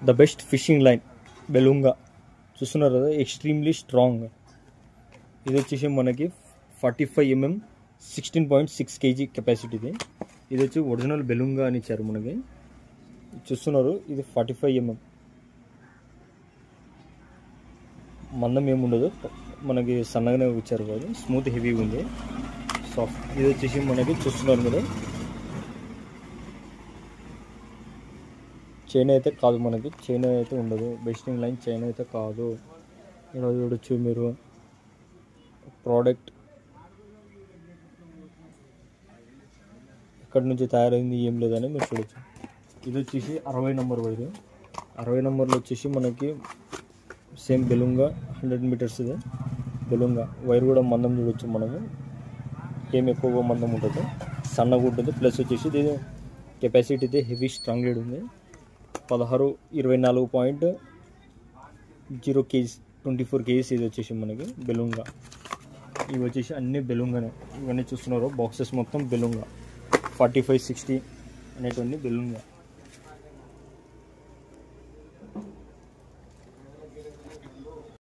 The best fishing line బెలుంగా చూస్తున్నారు కదా, extremely strong. ఇది వచ్చేసి మనకి 45 mm 16.6 kg కెపాసిటీది. ఇది వచ్చి ఒరిజినల్ బెలుంగా అని ఇచ్చారు మనకి, చూస్తున్నారు. ఇది 45 mm, మందం ఏముండదు మనకి, సన్నగానే ఇచ్చారు కాదు, స్మూత్ హెవీగా ఉంది, సాఫ్ట్. ఇది వచ్చేసి మనకి చూస్తున్నారు మీరు, చైన్ అయితే కాదు మనకి, చైన్ అయితే ఉండదు, బెస్టింగ్ లైన్ చైన్ అయితే కాదు. ఇలా చూడొచ్చు మీరు ప్రోడక్ట్ ఎక్కడి నుంచి తయారైంది ఏం లేదని మీరు చూడొచ్చు. ఇది వచ్చేసి 60 నెంబర్ వైర్. 60 నెంబర్లో వచ్చేసి మనకి సేమ్ బెలుంగా 100 meters ఇది బెలుంగా. వైర్ కూడా మందం చూడొచ్చు మనము, ఏం ఎక్కువగా మందం ఉంటుంది, సన్నగా ఉంటుంది. ప్లస్ వచ్చేసి ఇది కెపాసిటీ అయితే హెవీ స్ట్రాంగ్ లీడ్ ఉంది. 16-24.0 kg 24 kgs ఇది వచ్చేసి మనకి బెలుంగా. ఇవి వచ్చేసి అన్ని బెలుంగానే, ఇవన్నీ చూస్తున్నారు బాక్సెస్ మొత్తం బెలుంగా. 45-60 అనేటువంటి బెలుంగా.